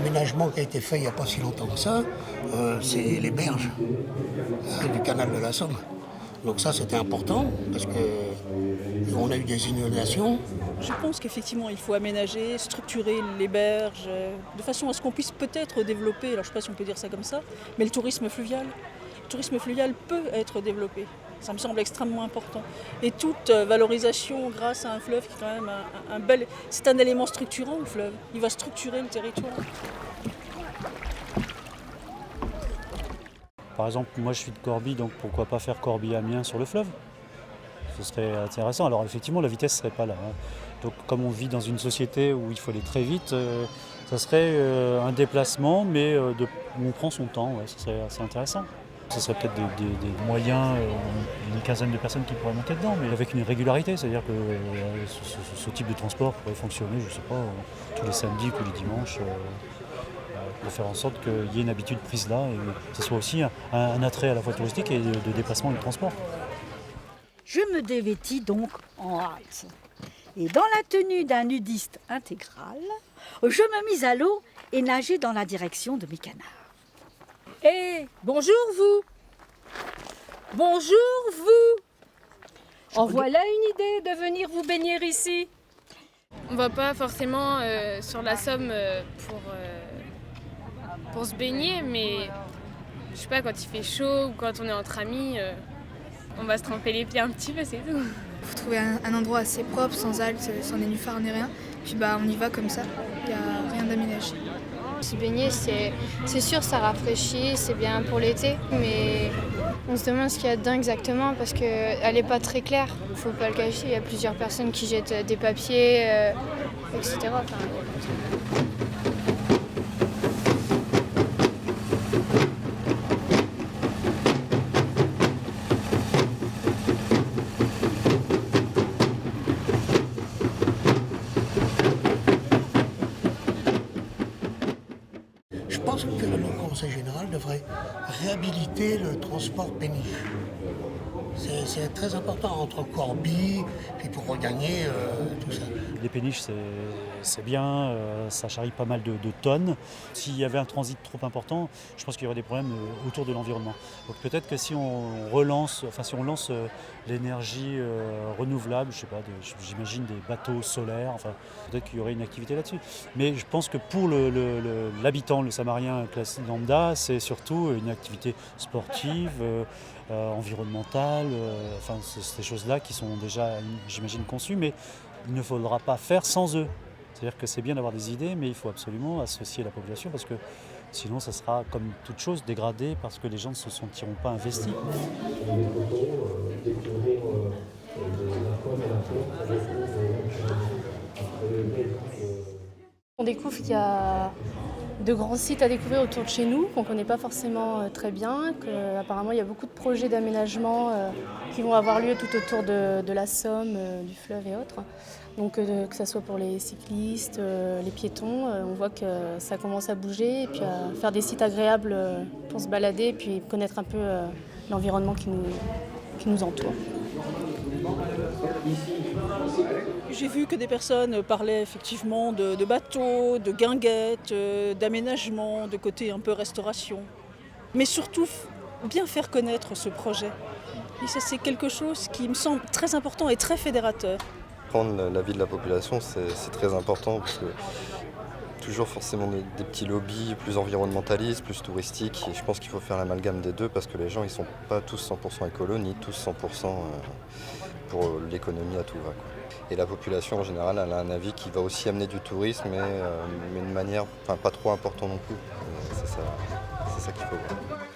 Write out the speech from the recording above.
aménagement qui a été fait il n'y a pas si longtemps que ça, c'est les berges du canal de la Somme. Donc ça, c'était important parce qu'on a eu des inondations. Je pense qu'effectivement, il faut aménager, structurer les berges, de façon à ce qu'on puisse peut-être développer, alors je ne sais pas si on peut dire ça comme ça, mais le tourisme fluvial. Le tourisme fluvial peut être développé. Ça me semble extrêmement important. Et toute valorisation grâce à un fleuve qui est quand même un bel... C'est un élément structurant, le fleuve. Il va structurer le territoire. Par exemple, moi je suis de Corbie, donc pourquoi pas faire Corbie-Amiens sur le fleuve? Ce serait intéressant. Alors effectivement, la vitesse ne serait pas là. Donc comme on vit dans une société où il faut aller très vite, ça serait un déplacement, mais on prend son temps, ouais, ça serait assez intéressant. Ce serait peut-être des moyens, une quinzaine de personnes qui pourraient monter dedans, mais avec une régularité, c'est-à-dire que ce type de transport pourrait fonctionner, je ne sais pas, tous les samedis, tous les dimanches, de faire en sorte qu'il y ait une habitude prise là, et que ce soit aussi un attrait à la fois touristique et de déplacement et de transport. Je me dévêtis donc en hâte. Et dans la tenue d'un nudiste intégral, je me mis à l'eau et nageai dans la direction de mes canards. Bonjour vous. Bonjour vous. En voilà une idée de venir vous baigner ici. On va pas forcément sur la Somme pour se baigner, mais je sais pas, quand il fait chaud ou quand on est entre amis, on va se tremper les pieds un petit peu, c'est tout. Il faut trouver un endroit assez propre, sans algues, sans nénuphars ni rien. Puis on y va comme ça, il n'y a rien d'aménagé. Se baigner, c'est sûr, ça rafraîchit, c'est bien pour l'été, mais on se demande ce qu'il y a dedans exactement parce qu'elle n'est pas très claire. Il ne faut pas le cacher, il y a plusieurs personnes qui jettent des papiers, etc. Je pense que le Conseil général devrait réhabiliter le transport péniche. C'est très important entre Corbie, puis pour regagner tout ça. Les péniches, c'est bien, ça charrie pas mal de tonnes. S'il y avait un transit trop important, je pense qu'il y aurait des problèmes autour de l'environnement. Donc peut-être que si on lance l'énergie renouvelable, je sais pas, j'imagine des bateaux solaires, peut-être qu'il y aurait une activité là-dessus. Mais je pense que pour l'habitant, le Samarien classique lambda, c'est surtout une activité sportive, environnementale, c'est ces choses-là qui sont déjà, j'imagine, conçues, mais il ne faudra pas faire sans eux. C'est-à-dire que c'est bien d'avoir des idées, mais il faut absolument associer la population parce que sinon ça sera, comme toute chose, dégradé parce que les gens ne se sentiront pas investis. On découvre qu'il y a de grands sites à découvrir autour de chez nous qu'on ne connaît pas forcément très bien, qu'apparemment il y a beaucoup de projets d'aménagement qui vont avoir lieu tout autour de la Somme, du fleuve et autres. Donc que ce soit pour les cyclistes, les piétons, on voit que ça commence à bouger et puis à faire des sites agréables pour se balader et puis connaître un peu l'environnement qui nous entoure. J'ai vu que des personnes parlaient effectivement de bateaux, de guinguettes, d'aménagement, de côté un peu restauration. Mais surtout, bien faire connaître ce projet. Et ça, c'est quelque chose qui me semble très important et très fédérateur. Prendre l'avis de la population, c'est très important parce que toujours forcément des petits lobbies plus environnementalistes, plus touristiques. Et je pense qu'il faut faire l'amalgame des deux parce que les gens ils sont pas tous 100% écolos ni tous 100% pour l'économie à tout va, quoi. Et la population en général elle a un avis qui va aussi amener du tourisme mais de manière pas trop importante non plus. C'est ça qu'il faut voir.